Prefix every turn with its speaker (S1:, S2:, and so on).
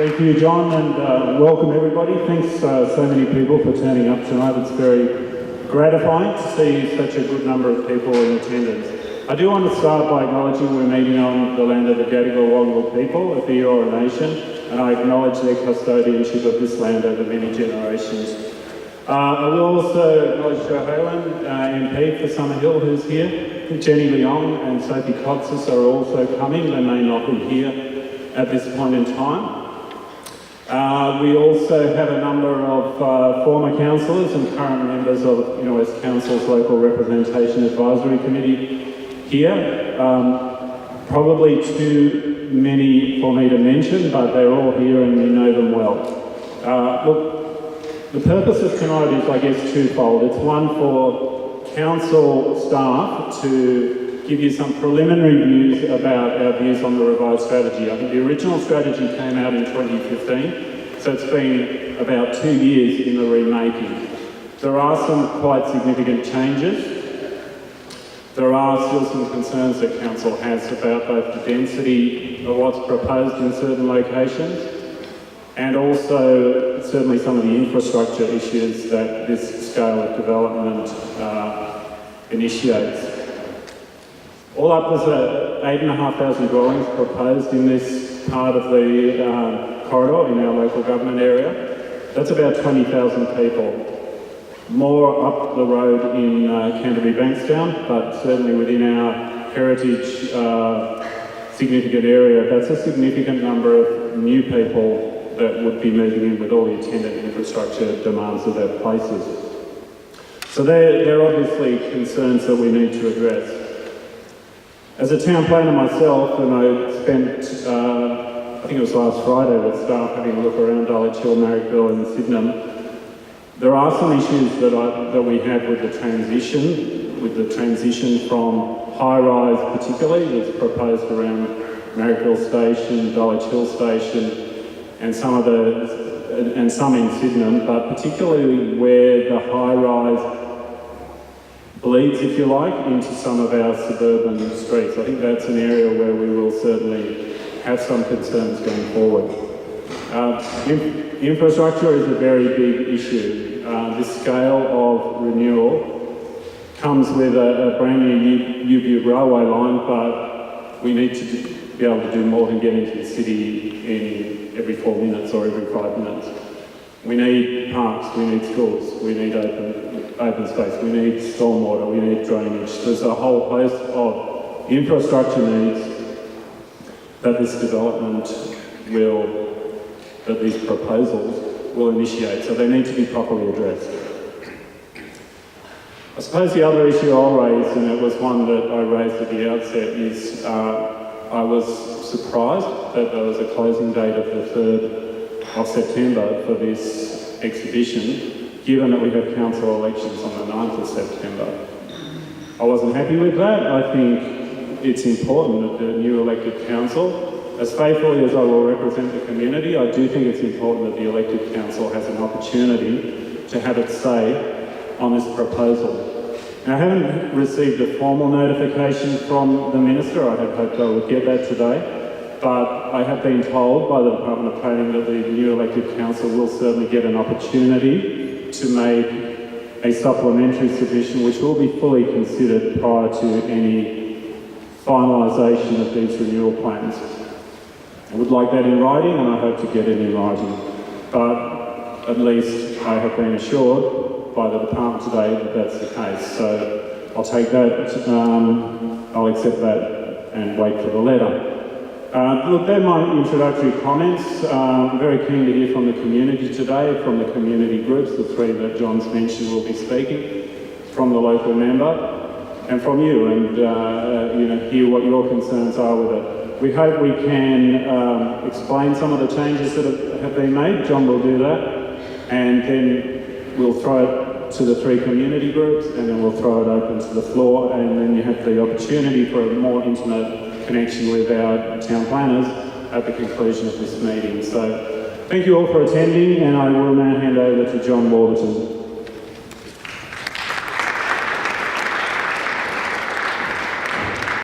S1: Thank you, John, and welcome everybody. Thanks so many people for turning up tonight. It's very gratifying to see such a good number of people in attendance. I do want to start by acknowledging we're meeting on the land of the Gadigal people of the Eora Nation, and I acknowledge their custodianship of this land over many generations. I will also acknowledge Joe Halen, MP for Summerhill, who's here. Jenny Leong and Sophie Kotsis are also coming. They may not be here at this point in time. We also have a number of former councillors and current members of Inner West Council's Local Representation Advisory Committee here. Probably too many for me to mention, but they're all here and we know them well. Look, the purpose of tonight is, I guess, twofold. It's one for council staff to give you some preliminary views about our views on the revised strategy. I think the original strategy came out in 2015, so it's been about 2 years in the remaking. There are some quite significant changes. There are still some concerns that council has about both the density of what's proposed in certain locations and also certainly some of the infrastructure issues that this scale of development initiates. All up, there's 8,500 dwellings proposed in this part of the corridor in our local government area. That's about 20,000 people. More up the road in Canterbury Bankstown, but certainly within our heritage significant area, that's a significant number of new people that would be moving in with all the attendant infrastructure demands of their places. So they're obviously concerns that we need to address. As a town planner myself, and I spent, I think it was last Friday with staff having a look around Dulwich Hill, Marrickville and Sydenham, there are some issues that we have with the transition from high-rise particularly, that's proposed around Marrickville Station, Dulwich Hill Station, and some in Sydenham, but particularly where the high-rise bleeds, if you like, into some of our suburban streets. I think that's an area where we will certainly have some concerns going forward. Infrastructure is a very big issue. This scale of renewal comes with a brand new UBU railway line, but we need to be able to do more than get into the city in every 4 minutes or every 5 minutes. We need parks, we need schools, we need open space, we need stormwater, we need drainage. There's a whole host of infrastructure needs that this development that these proposals will initiate, so they need to be properly addressed. I suppose the other issue I'll raise, and it was one that I raised at the outset, is I was surprised that there was a closing date of the 3rd of September for this exhibition, given that we have council elections on the 9th of September. I wasn't happy with that. I think it's important that the new elected council, as faithfully as I will represent the community, I do think it's important that the elected council has an opportunity to have its say on this proposal. Now, I haven't received a formal notification from the Minister. I had hoped I would get that today, but I have been told by the Department of Planning that the new elected council will certainly get an opportunity to make a supplementary submission which will be fully considered prior to any finalisation of these renewal plans. I would like that in writing, and I hope to get it in writing. But at least I have been assured by the department today that that's the case. So I'll take that, I'll accept that and wait for the letter. Look, they're my introductory comments. I'm very keen to hear from the community today, from the community groups, the 3 that John's mentioned will be speaking, from the local member, and from you, and hear what your concerns are with it. We hope we can explain some of the changes that have been made. John will do that, and then we'll throw it to the 3 community groups, and then we'll throw it open to the floor, and then you have the opportunity for a more intimate connection with our town planners at the conclusion of this meeting. So thank you all for attending, and I will now hand over to John Warburton.